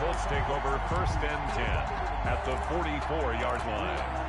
Colts take over 1st and 10 at the 44-yard line.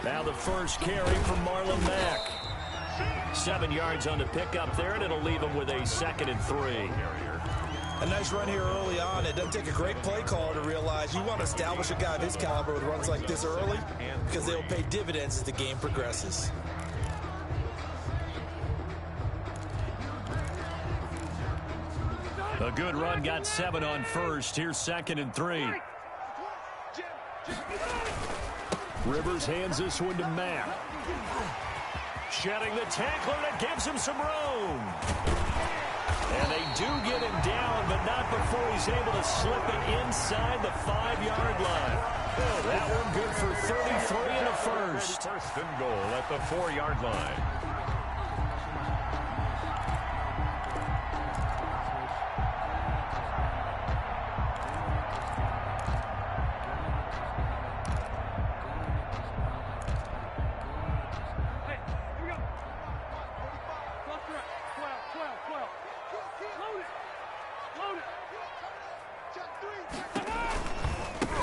Now the first carry from Marlon Mack. 7 yards on the pickup there, and it'll leave him with a 2nd and 3. A nice run here early on. It doesn't take a great play caller to realize you want to establish a guy of his caliber with runs like this early because they'll pay dividends as the game progresses. A good run, got 7 on first. Here's 2nd and 3. Rivers hands this one to Mack. Shedding the tackler that gives him some room. And they do get him down, but not before he's able to slip it inside the 5-yard line. That one good for 33 and a first. 1st and goal at the 4-yard line.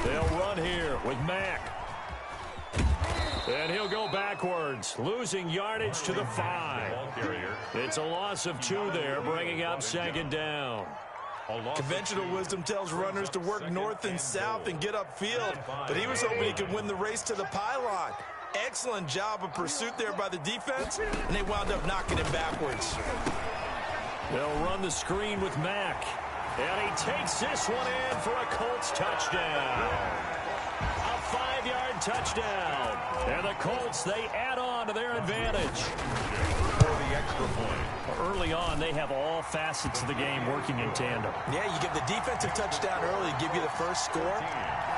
They'll run here with Mack. And he'll go backwards, losing yardage to the 5. It's a loss of 2 there, bringing up 2nd down. Conventional wisdom tells runners to work north and south and get upfield, but he was hoping he could win the race to the pylon. Excellent job of pursuit there by the defense, and they wound up knocking him backwards. They'll run the screen with Mack. And he takes this one in for a Colts touchdown. A 5-yard touchdown. And the Colts, they add on to their advantage. For the extra point. Early on, they have all facets of the game working in tandem. Yeah, you give the defensive touchdown early to give you the first score,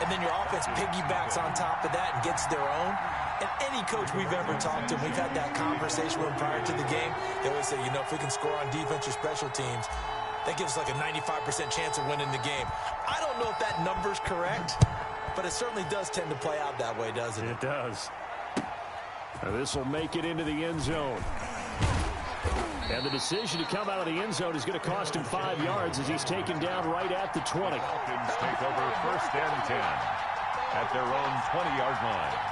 and then your offense piggybacks on top of that and gets their own. And any coach we've ever talked to, we've had that conversation with them prior to the game. They always say, if we can score on defense or special teams, that gives like a 95% chance of winning the game. I don't know if that number's correct, but it certainly does tend to play out that way, doesn't it? It does. This will make it into the end zone. And the decision to come out of the end zone is going to cost him 5 yards as he's taken down right at the 20. Falcons take over 1st and 10 at their own 20-yard line.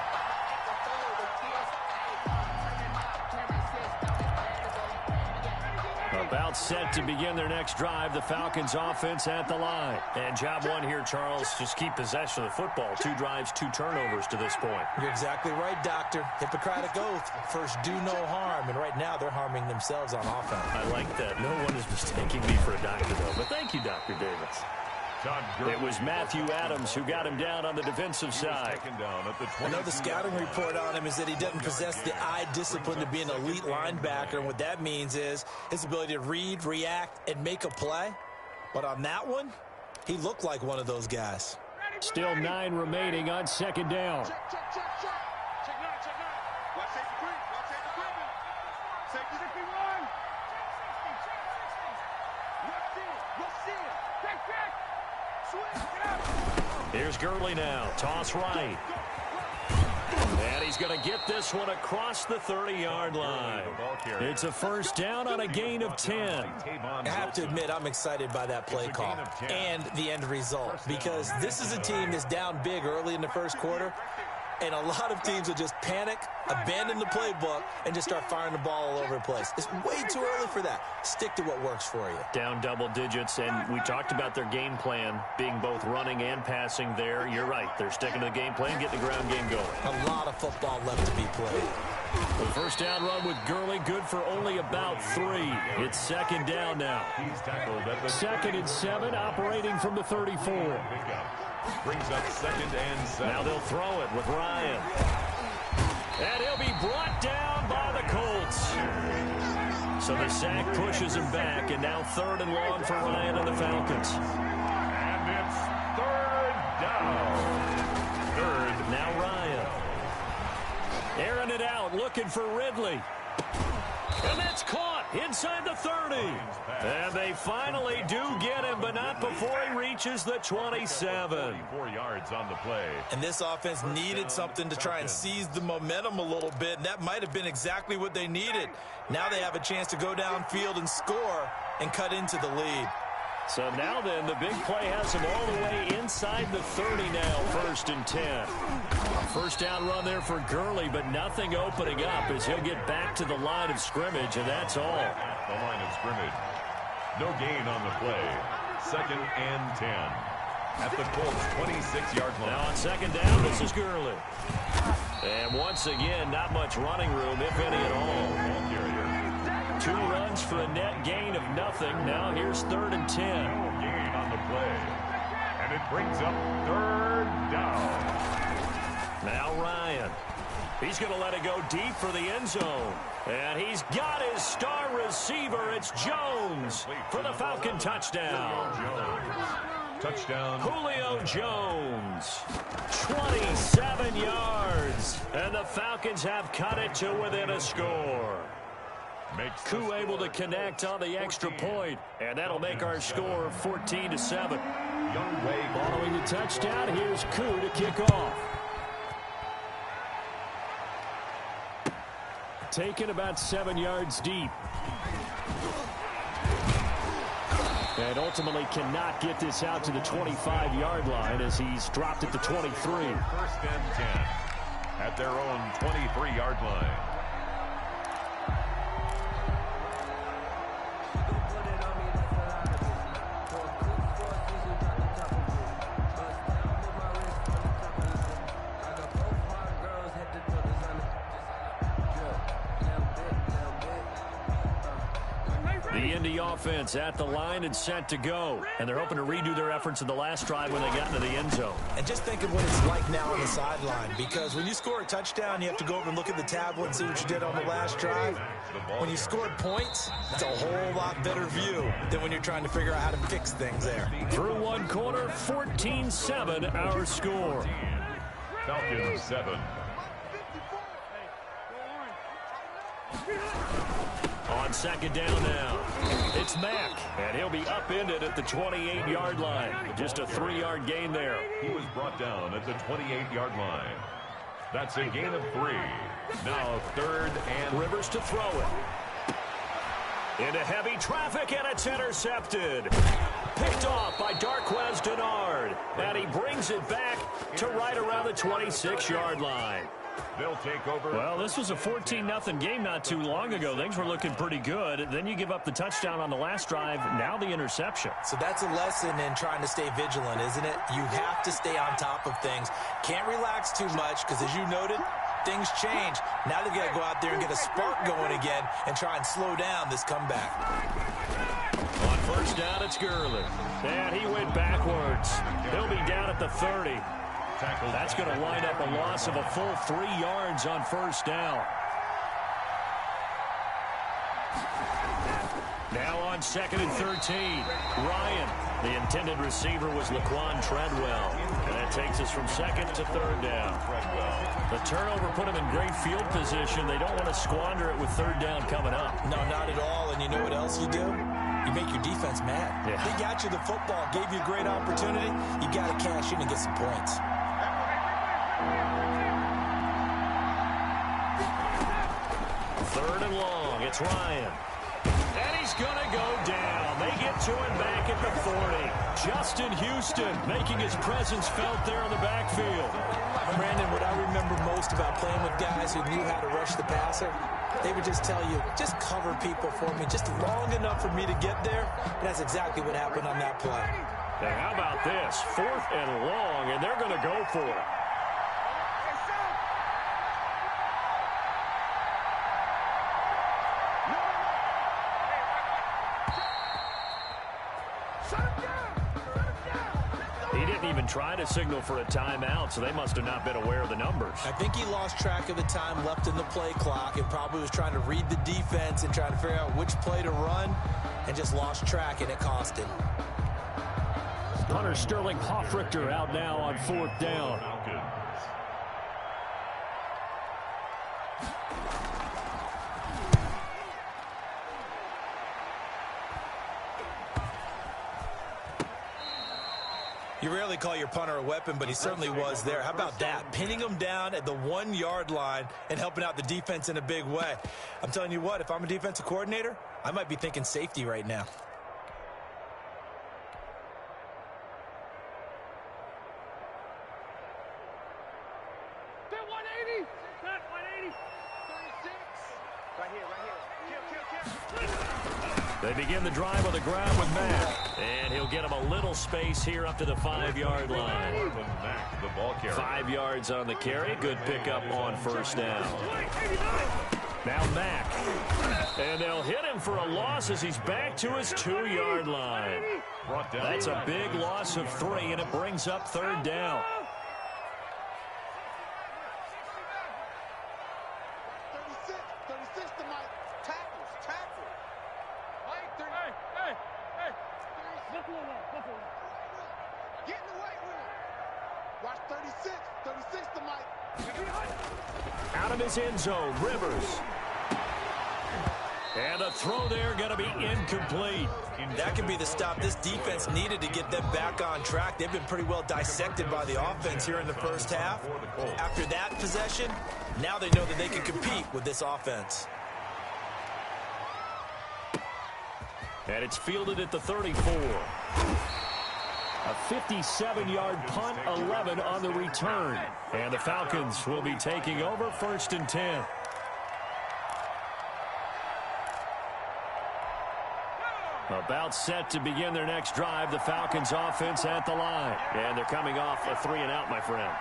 About set to begin their next drive, the Falcons offense at the line. And job one here, Charles, just keep possession of the football. 2 drives, 2 turnovers to this point. You're exactly right, Doctor. Hippocratic oath. First, do no harm. And right now, they're harming themselves on offense. I like that. No one is mistaking me for a doctor, though. But thank you, Dr. Davis. It was Matthew Adams who got him down on the defensive side. I know the scouting report on him is that he doesn't possess the eye discipline to be an elite linebacker. And what that means is his ability to read, react, and make a play. But on that one, he looked like one of those guys. Still 9 remaining on 2nd down. Here's Gurley now. Toss right. And he's going to get this one across the 30-yard line. It's a 1st down on a gain of 10. I have to admit, I'm excited by that play call and the end result, because this is a team that's down big early in the 1st quarter, and a lot of teams will just panic, abandon the playbook, and just start firing the ball all over the place. It's way too early for that. Stick to what works for you. Down double digits, and we talked about their game plan being both running and passing there. You're right. They're sticking to the game plan, getting the ground game going. A lot of football left to be played. The 1st down run with Gurley, good for only about 3. It's 2nd down now. 2nd and 7, operating from the 34. Brings up 2nd and 7. Now they'll throw it with Ryan. And he'll be brought down by the Colts. So the sack pushes him back, and now 3rd and long for Ryan and the Falcons. And it's 3rd down. 3rd. Now Ryan. Airing it out, looking for Ridley. And that's caught inside the 30. And they finally do get him, but not before he reaches the 27. 4 yards on the play. And this offense needed something to try and seize the momentum a little bit, and that might have been exactly what they needed. Now they have a chance to go downfield and score and cut into the lead. So now then, the big play has him all the way inside the 30 now, 1st and 10. First down run there for Gurley, but nothing opening up as he'll get back to the line of scrimmage, and that's all. At the line of scrimmage. No gain on the play. 2nd and 10. At the Colts 26-yard line. Now on 2nd down, this is Gurley. And once again, not much running room, if any at all. Ball carrier. 2 runs for a net gain of nothing. Now here's 3rd and 10. No gain on the play. And it brings up 3rd down. Now Ryan. He's going to let it go deep for the end zone. And he's got his star receiver. It's Jones for the Falcon touchdown. Touchdown. Julio Jones. 27 yards. And the Falcons have cut it to within a score. Koo able to connect on the extra point, and that'll make our score 14-7. Following the touchdown, here's Koo to kick off. Taken about 7 yards deep. And ultimately cannot get this out to the 25-yard line as he's dropped at the 23. 1st and 10 at their own 23-yard line. The Indy offense at the line and set to go. And they're hoping to redo their efforts in the last drive when they got into the end zone. And just think of what it's like now on the sideline, because when you score a touchdown, you have to go over and look at the tablet and see what you did on the last drive. When you scored points, it's a whole lot better view than when you're trying to figure out how to fix things there. Through one quarter, 14-7 our score. Falcons 7. On 2nd down now, it's Mack, and he'll be upended at the 28-yard line. Just a 3-yard gain there. He was brought down at the 28-yard line. That's a gain of 3. Now 3rd and Rivers to throw it. Into heavy traffic, and it's intercepted. Picked off by Darqueze Dennard, and he brings it back to right around the 26-yard line. they'll take over. Well, this was a 14-0 game not too long ago. Things were looking pretty good. Then you give up the touchdown on the last drive. Now the interception. So that's a lesson in trying to stay vigilant, isn't it? You have to stay on top of things. Can't relax too much because, as you noted, things change. Now they've got to go out there and get a spark going again and try and slow down this comeback. On first down, it's Gurley. And he went backwards. He'll be down at the 30. That's going to wind up a loss of a full 3 yards on first down. Now on 2nd and 13, Ryan. The intended receiver was Laquan Treadwell. And that takes us from 2nd to 3rd down. The turnover put him in great field position. They don't want to squander it with 3rd down coming up. No, not at all. And you know what else you do? You make your defense mad. Yeah. They got you the football, gave you a great opportunity. You got to cash in and get some points. Third and long, it's Ryan. And he's going to go down. They get to him back at the 40. Justin Houston making his presence felt there in the backfield. Brandon, what I remember most about playing with guys who knew how to rush the passer, they would just tell you, just cover people for me, just long enough for me to get there. And that's exactly what happened on that play. Now, how about this? 4th and long, and they're going to go for it. He didn't even try to signal for a timeout, so they must have not been aware of the numbers. I think he lost track of the time left in the play clock and probably was trying to read the defense and trying to figure out which play to run and just lost track, and it cost him. Hunter Sterling Hofrichter out now on 4th down. You rarely call your punter a weapon, but he certainly was there. How about that? Pinning him down at the 1-yard line and helping out the defense in a big way. I'm telling you what, if I'm a defensive coordinator, I might be thinking safety right now. They begin the drive on the ground with Mack. And he'll get him a little space here up to the 5-yard line. 5 yards on the carry. Good pickup on 1st down. Now Mack. And they'll hit him for a loss as he's back to his 2-yard line. That's a big loss of 3, and it brings up 3rd down. Out of his end zone, Rivers. And the throw there going to be incomplete. That could be the stop this defense needed to get them back on track. They've been pretty well dissected by the offense here in the first half. After that possession, now they know that they can compete with this offense. And it's fielded at the 34. A 57-yard punt, 11 on the return. And the Falcons will be taking over 1st and 10. About set to begin their next drive, the Falcons offense at the line. And thee coming off a 3-and-out, my friend.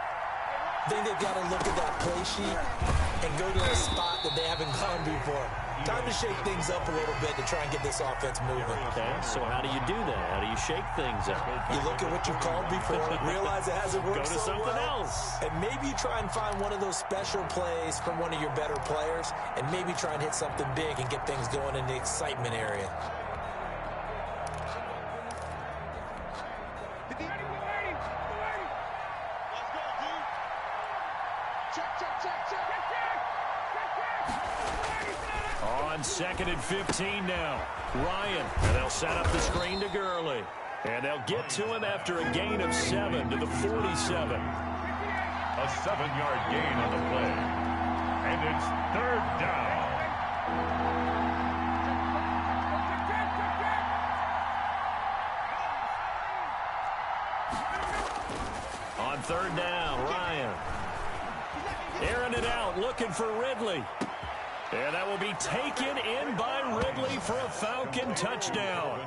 I think they've got to look at that play sheet and go to a spot that they haven't gone before. Time to shake things up a little bit to try and get this offense moving. Okay, so how do you do that? How do you shake things up? You look at what you've called before, realize it hasn't worked so well. Go to something else. And maybe you try and find one of those special plays from one of your better players, and maybe try and hit something big and get things going in the excitement area. On 2nd and 15 now. Ryan, and they'll set up the screen to Gurley. And they'll get to him after a gain of 7 to the 47. A 7-yard gain on the play. And it's 3rd down. On 3rd down, Ryan. Airing it out, looking for Ridley. And that will be taken in by Ridley for a Falcon touchdown.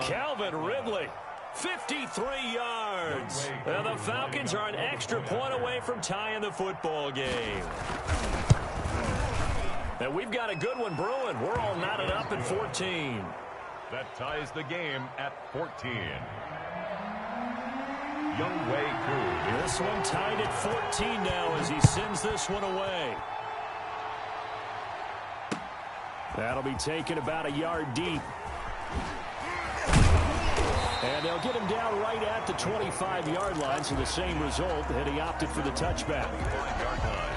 Calvin Ridley, 53 yards. And the Falcons are an extra point away from tying the football game. And we've got a good one brewing. We're all knotted up at 14. That ties the game at 14. Younghoe Koo. This one tied at 14 now as he sends this one away. That'll be taken about a yard deep. And they'll get him down right at the 25-yard line, so the same result, and he opted for the touchback. 5-yard line.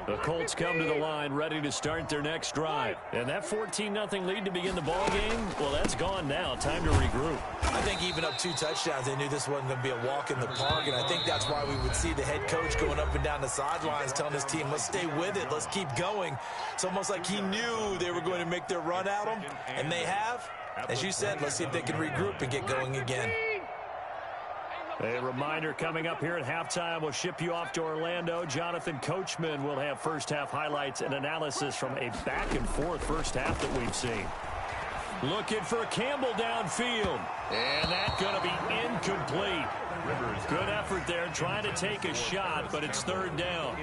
The Colts come to the line ready to start their next drive. And that 14-0 lead to begin the ball game, well, that's gone now. Time to regroup. I think even up 2 touchdowns, they knew this wasn't going to be a walk in the park, and I think that's why we would see the head coach going up and down the sidelines telling his team, let's stay with it, let's keep going. It's almost like he knew they were going to make their run at him, and they have. As you said, let's see if they can regroup and get going again. A reminder coming up here at halftime. We'll ship you off to Orlando. Jonathan Coachman will have first-half highlights and analysis from a back-and-forth first half that we've seen. Looking for Campbell downfield. And that's going to be incomplete. Good effort there, trying to take a shot, but it's third down.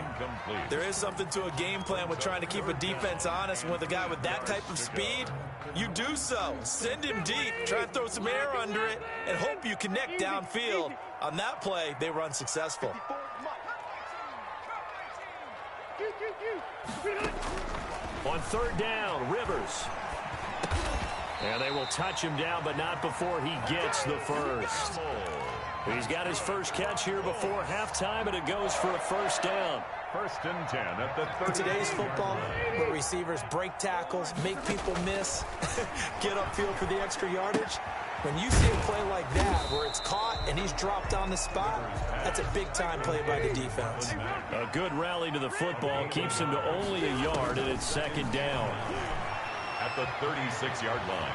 There is something to a game plan with trying to keep a defense honest. With a guy with that type of speed, you do so. Send him deep, try and throw some air under it, and hope you connect downfield. On that play, they were unsuccessful. On third down, Rivers. And they will touch him down, but not before he gets the first. He's got his first catch here before halftime, and it goes for a first down. 1st and 10 at the 30. In today's football, where receivers break tackles, make people miss, get upfield for the extra yardage, when you see a play like that where it's caught and he's dropped on the spot, that's a big-time play by the defense. A good rally to the football keeps him to only a yard, and it's second down. At the 36-yard line.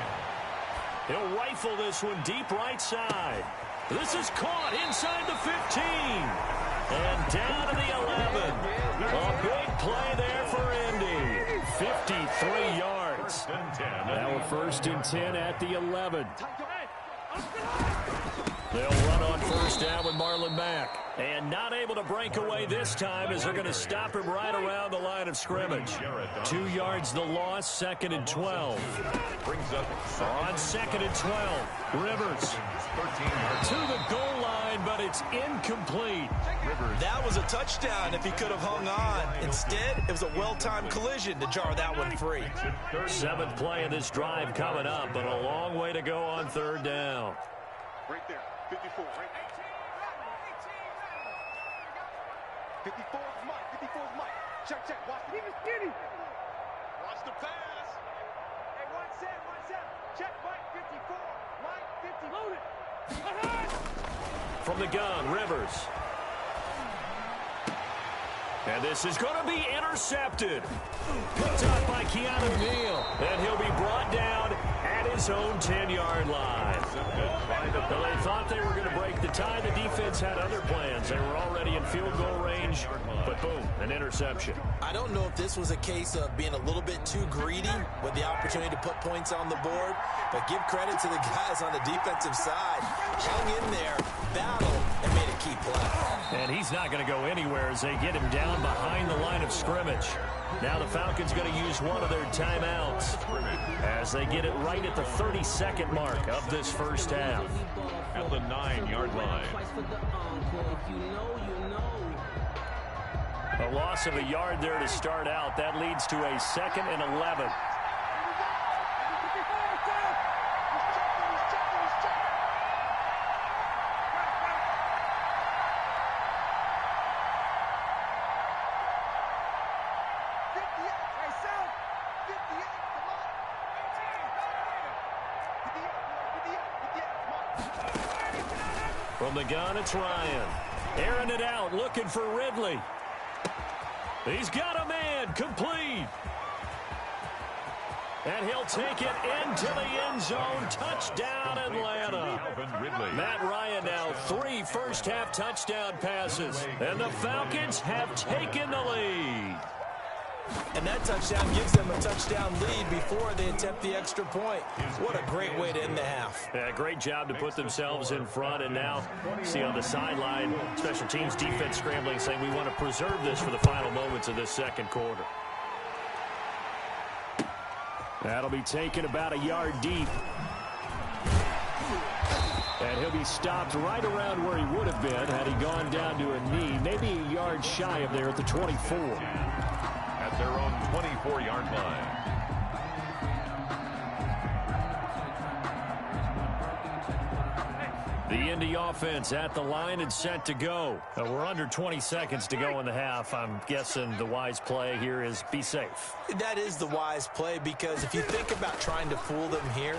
He'll rifle this one deep right side. This is caught inside the 15. And down to the 11. A big play there for Indy. 53 yards. Now we're 1st and 10 at the 11. They'll run on first down with Marlon Mack. And not able to break away this time as they're going to stop him right around the line of scrimmage. 2 yards the loss, 2nd and 12. Brings up on 2nd and 12. Rivers to the goal line, but it's incomplete. That was a touchdown if he could have hung on. Instead, it was a well-timed collision to jar that one free. 7th play of this drive coming up, but a long way to go on third down. Right there, 54, right? 54 is Mike, 54 is Mike. Check, watch the skinny. Watch the pass. Hey, 1-7. Check Mike, 54. Mike, 50. Load it. From the gun, Rivers. And this is going to be intercepted. Picked up by Keanu Neal. And he'll be brought down at his own 10-yard line. Well, they thought they were going to break the tie. The defense had other plans. They were already in field goal range, but boom, an interception. I don't know if this was a case of being a little bit too greedy with the opportunity to put points on the board, but give credit to the guys on the defensive side. Hung in there, battled, and made a key play. And he's not going to go anywhere as they get him down behind the line of scrimmage. Now the Falcons going to use one of their timeouts as they get it right at the 32nd mark of this first half. At the 9-yard line. A loss of a yard there to start out. That leads to a 2nd and 11. From the gun, it's Ryan. Airing it out, looking for Ridley. He's got a man, complete. And he'll take it into the end zone. Touchdown, Atlanta. Matt Ryan now 3 first-half touchdown passes. And the Falcons have taken the lead. And that touchdown gives them a touchdown lead before they attempt the extra point. What a great way to end the half. Yeah, great job to put themselves in front. And now, see on the sideline, special teams defense scrambling, saying we want to preserve this for the final moments of this second quarter. That'll be taken about a yard deep. And he'll be stopped right around where he would have been had he gone down to a knee, maybe a yard shy of there at the 24. At their own 24-yard line. The Indy offense at the line and set to go. We're under 20 seconds to go in the half. I'm guessing the wise play here is be safe. That is the wise play, because if you think about trying to fool them here,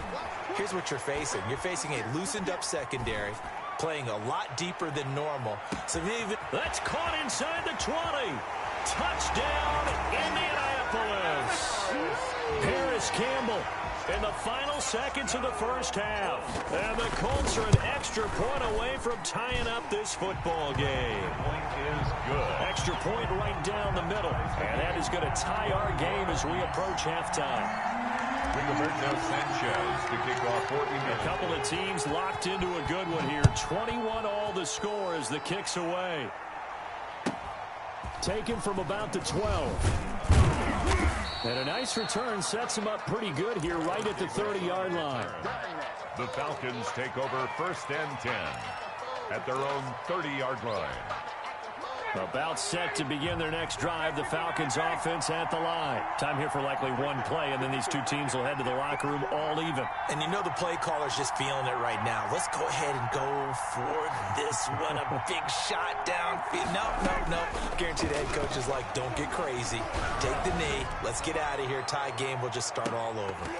here's what you're facing. You're facing a loosened up secondary, playing a lot deeper than normal. So even that's caught inside the 20. Touchdown, Indianapolis. Paris Campbell in the final seconds of the first half. And the Colts are an extra point away from tying up this football game. Point is good. Extra point right down the middle. And that is going to tie our game as we approach halftime. Rigoberto Sanchez to kick off 40 minutes. A couple of teams locked into a good one here. 21 all the score as the kick's away. Taken from about the 12. And a nice return sets him up pretty good here right at the 30-yard line. The Falcons take over 1st and 10 at their own 30-yard line. About set to begin their next drive. The Falcons offense at the line. Time here for likely one play, and then these two teams will head to the locker room all even. And you know the play caller's just feeling it right now. Let's go ahead and go for this one. A big shot downfield. No. Guarantee the head coach is like, don't get crazy. Take the knee. Let's get out of here. Tie game. We'll just start all over.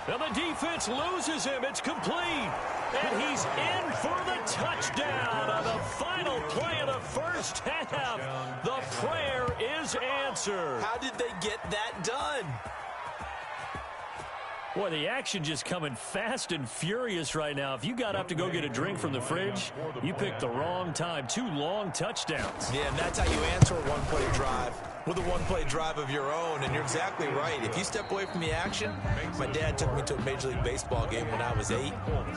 And the defense loses him. It's complete. And he's in for the touchdown on the final play of the first half. The prayer is answered. How did they get that done? Boy, the action just coming fast and furious right now. If you got up to go get a drink from the fridge, you picked the wrong time. 2 long touchdowns. Yeah, and that's how you answer a one-play drive. With a one-play drive of your own, and you're exactly right. If you step away from the action, my dad took me to a Major League Baseball game when I was 8.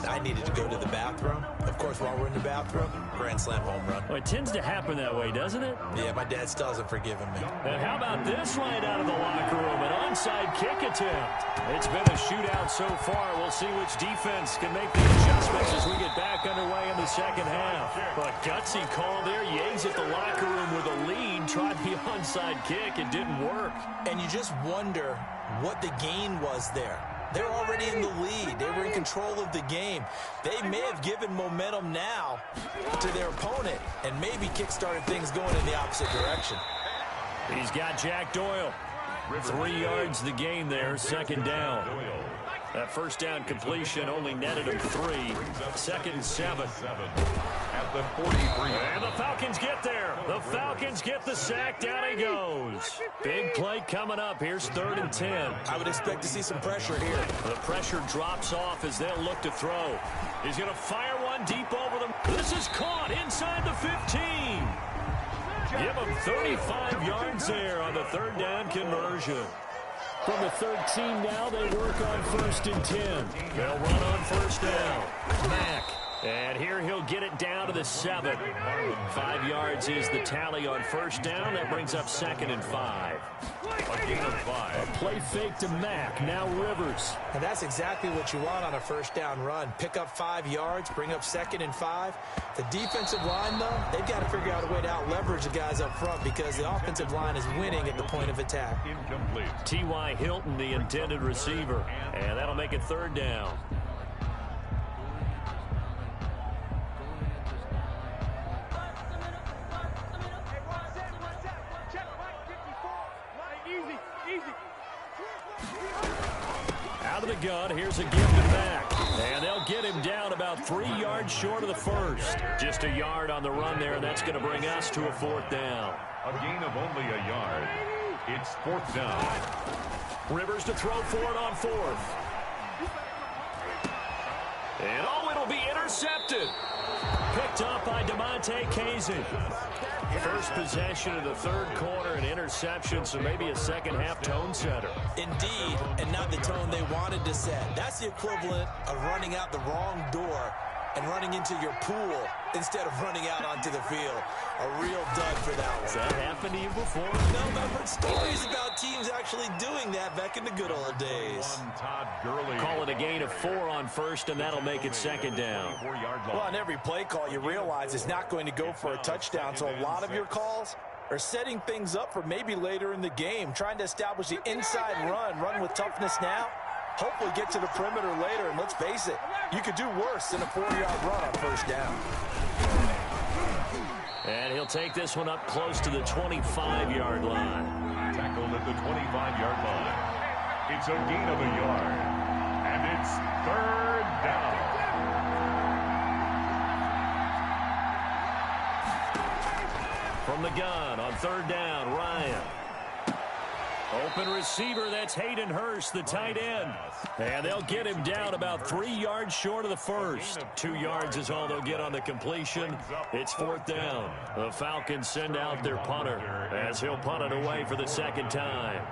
I needed to go to the bathroom. Of course, while we're in the bathroom, grand slam home run. Well, it tends to happen that way, doesn't it? Yeah, my dad still hasn't forgiven me. And how about this right out of the locker room? An onside kick attempt. It's been a shootout so far. We'll see which defense can make the adjustments as we get back underway in the second half. But gutsy call there. Yates at the locker room with a lead. Tried the onside kick. It didn't work. And you just wonder what the gain was there. They're already in the lead. They were in control of the game. They may have given momentum now to their opponent and maybe kick-started things going in the opposite direction. He's got Jack Doyle. 3 yards the gain there, 2nd down. That first down completion only netted him 3. 2nd and 7. At the 43. And the Falcons get there. The Falcons get the sack. Down he goes. Big play coming up. Here's 3rd and 10. I would expect to see some pressure here. The pressure drops off as they'll look to throw. He's going to fire one deep over them. This is caught inside the 15. Give him 35 yards there on the 3rd down conversion. From the 13 now, they work on 1st and 10. They'll run on 1st down. Mack. And here he'll get it down to the 7. 5 yards is the tally on 1st down. That brings up 2nd and 5. A gain of 5. A play fake to Mack. Now Rivers. And that's exactly what you want on a 1st down run. Pick up 5 yards, bring up 2nd and 5. The defensive line, though, they've got to figure out a way to out-leverage the guys up front because the offensive line is winning at the point of attack. Incomplete. T.Y. Hilton, the intended receiver. And that'll make it 3rd down. Out of the gun, here's a give to Mack. And they'll get him down about 3 yards short of the first. Just a yard on the run there, and that's going to bring us to a 4th down. A gain of only a yard. It's 4th down. Rivers to throw for it on 4th. And it'll be intercepted. Picked up by DeMonte Casey. First possession of the 3rd quarter, an interception, so maybe a second-half tone setter. Indeed, and not the tone they wanted to set. That's the equivalent of running out the wrong door and running into your pool instead of running out onto the field. A real dud for that one. Has that happened to you before? No, I've heard stories about teams actually doing that back in the good old days. Todd Gurley. Call it a gain of 4 on 1st, and that'll make it 2nd down. Well, on every play call, you realize it's not going to go for a touchdown, so a lot of your calls are setting things up for maybe later in the game, trying to establish the inside run with toughness now, hopefully get to the perimeter later. And let's face it, you could do worse than a 4-yard run on first down. And he'll take this one up close to the 25-yard line. Tackled at the 25-yard line. It's a gain of a yard. And it's third down. From the gun on third down, Ryan. Open receiver, that's Hayden Hurst, the tight end. And they'll get him down about 3 yards short of the first. 2 yards is all they'll get on the completion. It's fourth down. The Falcons send out their punter as he'll punt it away for the second time.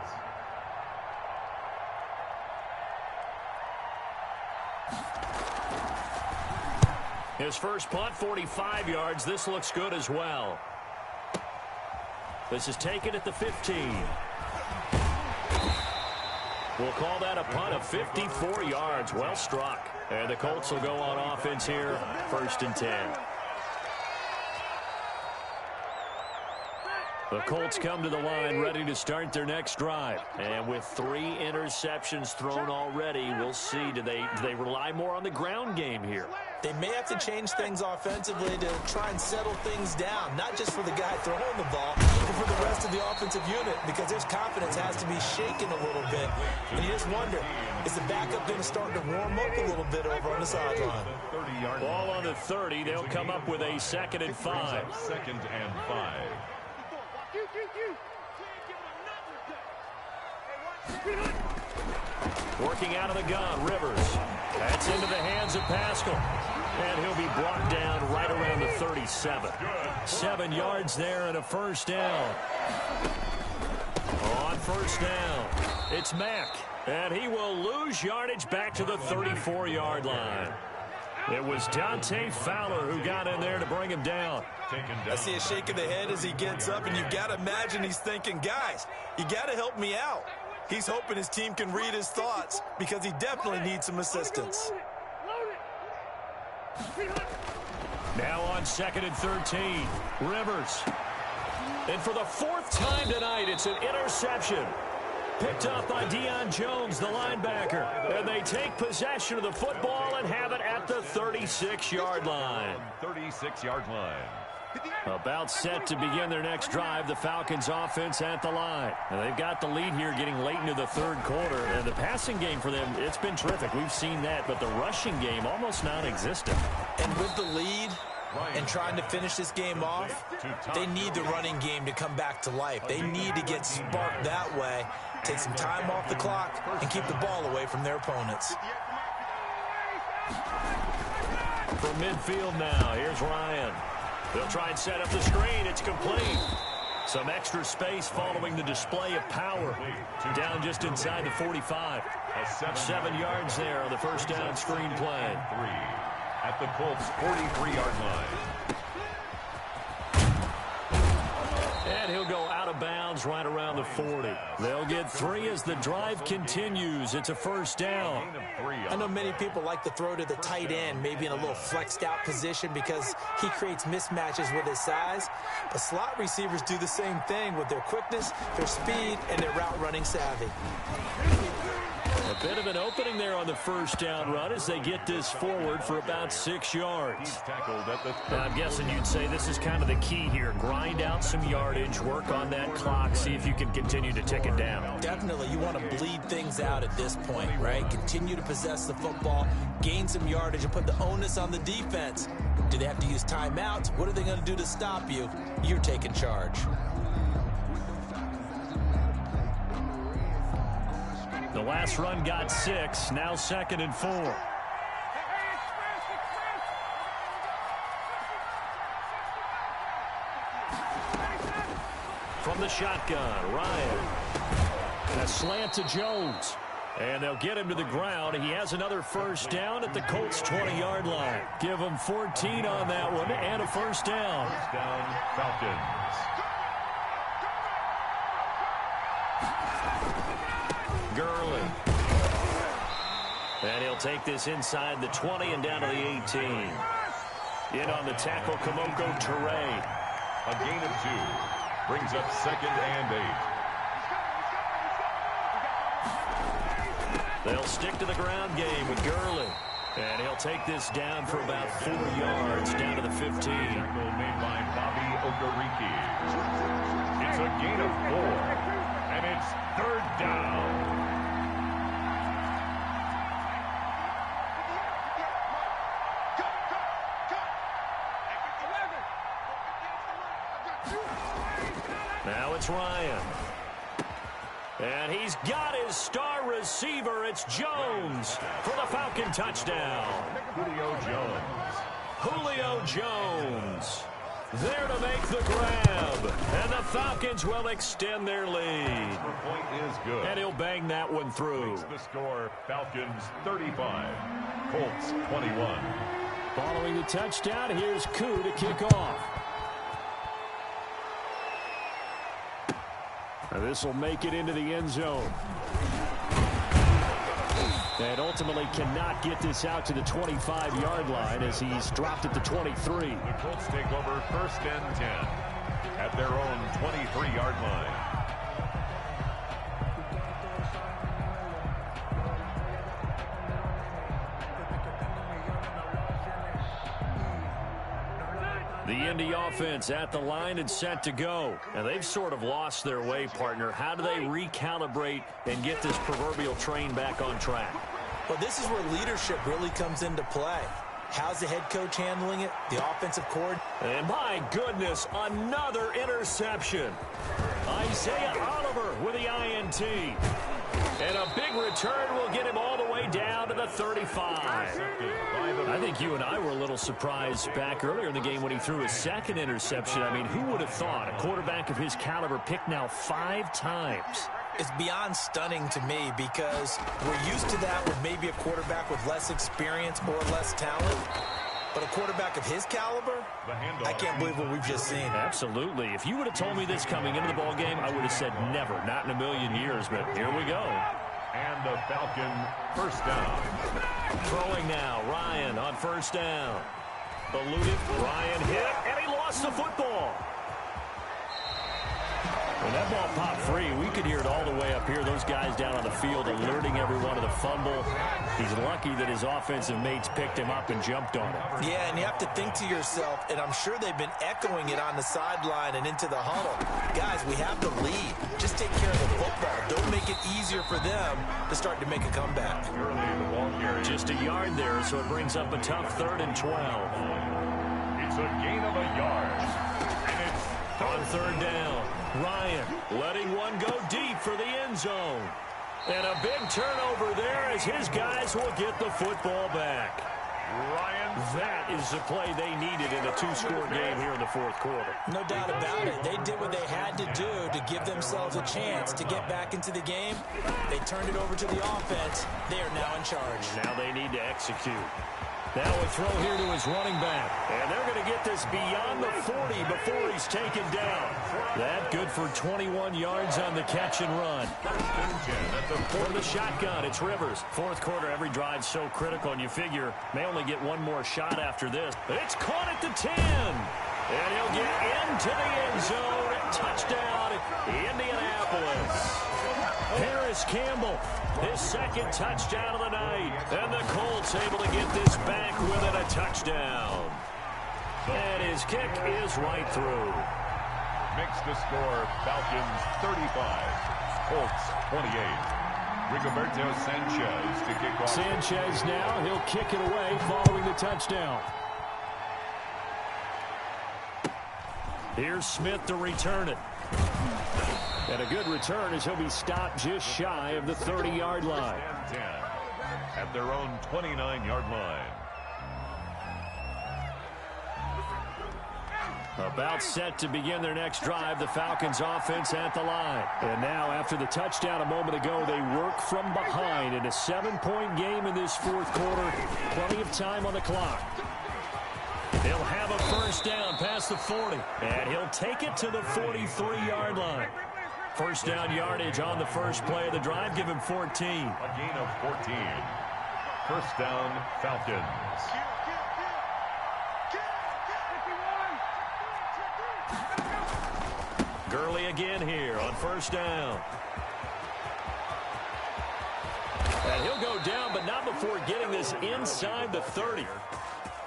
His first punt, 45 yards. This looks good as well. This is taken at the 15. We'll call that a punt of 54 yards. Well struck. And the Colts will go on offense here, 1st and 10. The Colts come to the line ready to start their next drive. And with 3 interceptions thrown already, we'll see, do they rely more on the ground game here? They may have to change things offensively to try and settle things down, not just for the guy throwing the ball, but for the rest of the offensive unit, because their confidence has to be shaken a little bit. And you just wonder, is the backup going to start to warm up a little bit over on the sideline? Ball on the 30. They'll come up with a 2nd and 5. 2nd and 5. Working out of the gun, Rivers. That's into the hands of Pascal. And he'll be brought down right around the 37. 7 yards there and a first down. On first down, it's Mack. And he will lose yardage back to the 34-yard line. It was Dante Fowler who got in there to bring him down. I see a shake of the head as he gets up, and you've got to imagine he's thinking, guys, you got to help me out. He's hoping his team can read his thoughts because he definitely needs some assistance. Now on 2nd and 13, Rivers. And for the 4th time tonight, it's an interception. Picked up by Deion Jones, the linebacker. And they take possession of the football and have it at the 36-yard line. 36-yard line. About set to begin their next drive, the Falcons offense at the line. And they've got the lead here getting late into the 3rd quarter. And the passing game for them, it's been terrific. We've seen that, but the rushing game almost non-existent. And with the lead and trying to finish this game off, they need the running game to come back to life. They need to get sparked that way, take some time off the clock, and keep the ball away from their opponents. From midfield now, here's Ryan. They'll try and set up the screen. It's complete. Some extra space following the display of power. Down just inside the 45. 7 yards there on the first down screen play. 3 at the Colts' 43-yard line. And he'll go out of bounds right around the 40. They'll get 3 as the drive continues. It's a first down. I know many people like to throw to the tight end, maybe in a little flexed out position because he creates mismatches with his size. But slot receivers do the same thing with their quickness, their speed, and their route running savvy. A bit of an opening there on the first down run as they get this forward for about 6 yards. Now, I'm guessing you'd say this is kind of the key here. Grind out some yardage, work on that clock, see if you can continue to tick it down. Definitely. You want to bleed things out at this point, right? Continue to possess the football, gain some yardage, and put the onus on the defense. Do they have to use timeouts? What are they going to do to stop you? You're taking charge. The last run got 6, now 2nd and 4. From the shotgun, Ryan. A slant to Jones. And they'll get him to the ground. He has another first down at the Colts' 20-yard line. Give him 14 on that one and a first down. First down, Falcons. Gurley. And he'll take this inside the 20 and down to the 18. In on the tackle, Kamoko Toure. A gain of 2. Brings up 2nd and 8. They'll stick to the ground game with Gurley. And he'll take this down for about 4 yards, down to the 15. Tackle made by Bobby Okereke. It's a gain of 4, and it's 3rd down. Now it's Ryan. And he's got his star receiver. It's Jones for the Falcon touchdown. Julio Jones. Julio Jones there to make the grab. And the Falcons will extend their lead. The point is good. And he'll bang that one through. Makes the score, Falcons 35, Colts 21. Following the touchdown, here's Koo to kick off. This will make it into the end zone. And ultimately cannot get this out to the 25-yard line as he's dropped at the 23. The Colts take over 1st and 10 at their own 23-yard line. The Indy offense at the line and set to go. And they've sort of lost their way, partner. How do they recalibrate and get this proverbial train back on track? Well, this is where leadership really comes into play. How's the head coach handling it? The offensive coordinator. And my goodness, another interception. Isaiah Oliver with the INT. And a big return will get him all the way down to the 35. I think you and I were a little surprised back earlier in the game when he threw his 2nd interception. I mean, who would have thought a quarterback of his caliber picked now 5 times? It's beyond stunning to me because we're used to that with maybe a quarterback with less experience or less talent. But a quarterback of his caliber, I can't believe what we've just seen. Absolutely. If you would have told me this coming into the ball game, I would have said never, not in a million years. But here we go. And the Falcon 1st down. Throwing now, Ryan on 1st down. Eluded, Ryan hit, and he lost the football. When that ball popped free, we could hear it all the way up here. Those guys down on the field alerting everyone of the fumble. He's lucky that his offensive mates picked him up and jumped on him. Yeah, and you have to think to yourself, and I'm sure they've been echoing it on the sideline and into the huddle. Guys, we have the lead. Just take care of the football. Don't make it easier for them to start to make a comeback. Just a yard there, so it brings up a tough 3rd and 12. It's a gain of a yard. And it's on 3rd down. Ryan letting one go deep for the end zone. And a big turnover there as his guys will get the football back. Ryan, that is the play they needed in a 2-score game here in the 4th quarter. No doubt about it. They did what they had to do to give themselves a chance to get back into the game. They turned it over to the offense. They are now in charge. Now they need to execute. Now a throw here to his running back. And they're going to get this beyond the 40 before he's taken down. That good for 21 yards on the catch and run. From the shotgun, it's Rivers. 4th quarter, every drive so critical, and you figure may only get one more shot after this. But it's caught at the 10. And he'll get into the end zone. Touchdown, Indianapolis. Harris Campbell, his 2nd touchdown of the night. And the Colts able to get this back within a touchdown. And his kick is right through. Makes the score Falcons 35, Colts 28. Rigoberto Sanchez to kick off. Sanchez now, he'll kick it away following the touchdown. Here's Smith to return it. And a good return as he'll be stopped just shy of the 30-yard line. 10 at their own 29-yard line. About set to begin their next drive, the Falcons offense at the line. And now after the touchdown a moment ago, they work from behind in a 7-point game in this 4th quarter. Plenty of time on the clock. He'll have a 1st down past the 40. And he'll take it to the 43-yard line. 1st down yardage on the first play of the drive. Give him 14. A gain of 14. 1st down, Falcons. Gurley again here on 1st down. And he'll go down, but not before getting this inside the 30.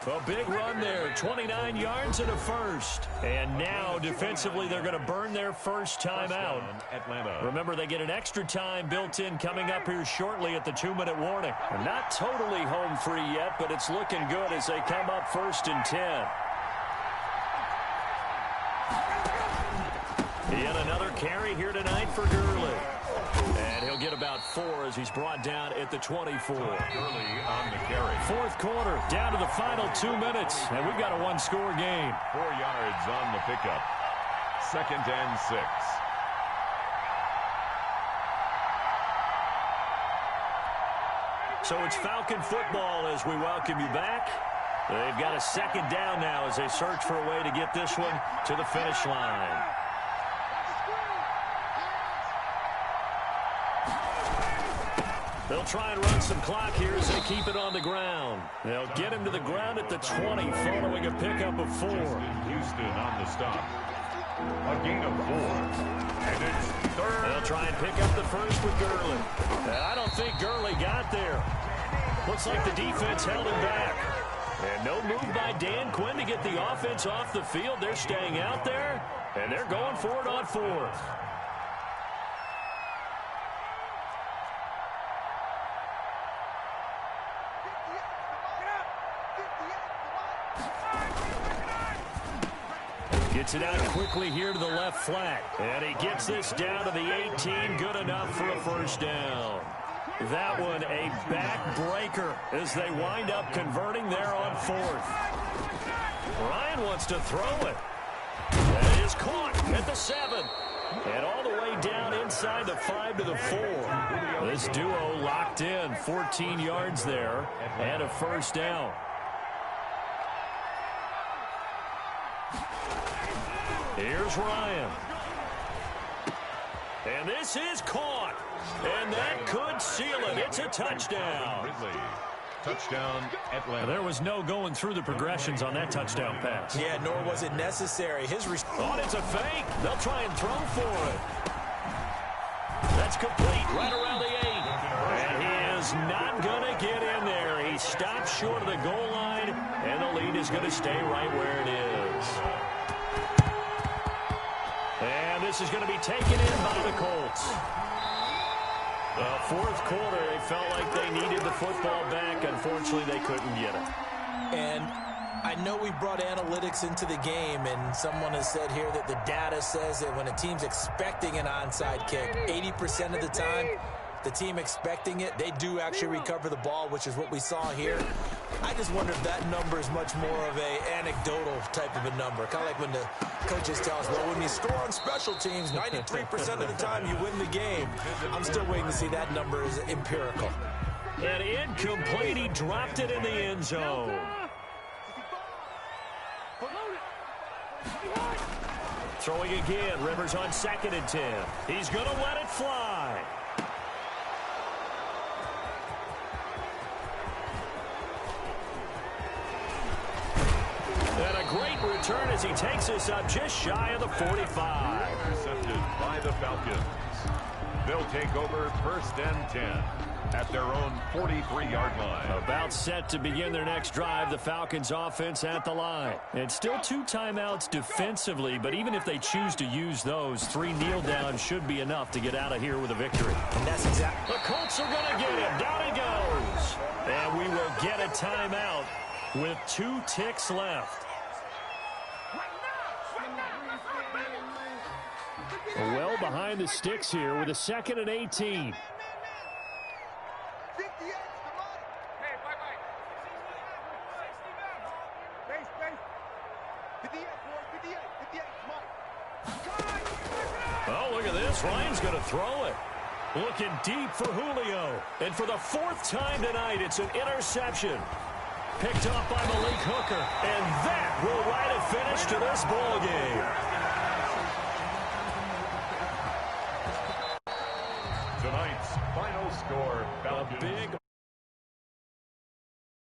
A big run there, 29 yards and a first. And now, defensively, they're going to burn their first time out. Atlanta. Remember, they get an extra time built in coming up here shortly at the 2-minute warning. They're not totally home free yet, but it's looking good as they come up 1st and 10. Yet another carry here tonight for Gurley. And he'll get about 4 as he's brought down at the 24. Gurley on the carry. 4th quarter, down to the final 2 minutes, and we've got a one-score game. 4 yards on the pickup. 2nd and 6. So it's Falcon football as we welcome you back. They've got a 2nd down now as they search for a way to get this one to the finish line. They'll try and run some clock here as they keep it on the ground. They'll get him to the ground at the 20 following a pickup of 4. Houston on the stop. A gain of 4. And it's 3rd. They'll try and pick up the first with Gurley. I don't think Gurley got there. Looks like the defense held him back. And no move by Dan Quinn to get the offense off the field. They're staying out there, and they're going for it on 4th. Gets it out quickly here to the left flat. And he gets this down to the 18. Good enough for a first down. That one a backbreaker as they wind up converting there on 4th. Ryan wants to throw it. That is caught at the 7. And all the way down inside the 5 to the 4. This duo locked in. 14 yards there and a first down. Here's Ryan. And this is caught. And that could seal it. It's a touchdown. Ridley. Touchdown, Atlanta. There was no going through the progressions on that touchdown pass. Yeah, nor was it necessary. Oh, it's a fake. They'll try and throw for it. That's complete right around the 8. And he is not going to get in there. He stopped short of the goal line, and the lead is going to stay right where it is. And this is going to be taken in by the Colts. The 4th quarter, they felt like they needed the football back. Unfortunately, they couldn't get it. And I know we brought analytics into the game, and someone has said here that the data says that when a team's expecting an onside kick, 80% of the time, the team expecting it, they do actually recover the ball, which is what we saw here. I just wonder if that number is much more of a anecdotal type of a number. Kind of like when the coaches tell us, well, when you score on special teams, 93% of the time you win the game. I'm still waiting to see that number is empirical. And incomplete. He dropped it in the end zone. Throwing again. Rivers on 2nd and 10. He's going to let it fly. And a great return as he takes this up just shy of the 45. Intercepted by the Falcons. They'll take over 1st and 10 at their own 43-yard line. About set to begin their next drive, the Falcons offense at the line. And still 2 timeouts defensively, but even if they choose to use those, 3 kneel downs should be enough to get out of here with a victory. And that's exactly. The Colts are going to get him. Down he goes. And we will get a timeout with 2 ticks left. Well behind the sticks here with a 2nd and 18. Oh, look at this. Ryan's going to throw it. Looking deep for Julio. And for the 4th time tonight, it's an interception. Picked off by Malik Hooker. And that will write a finish to this ball game. Tonight's final score, Falcons. A big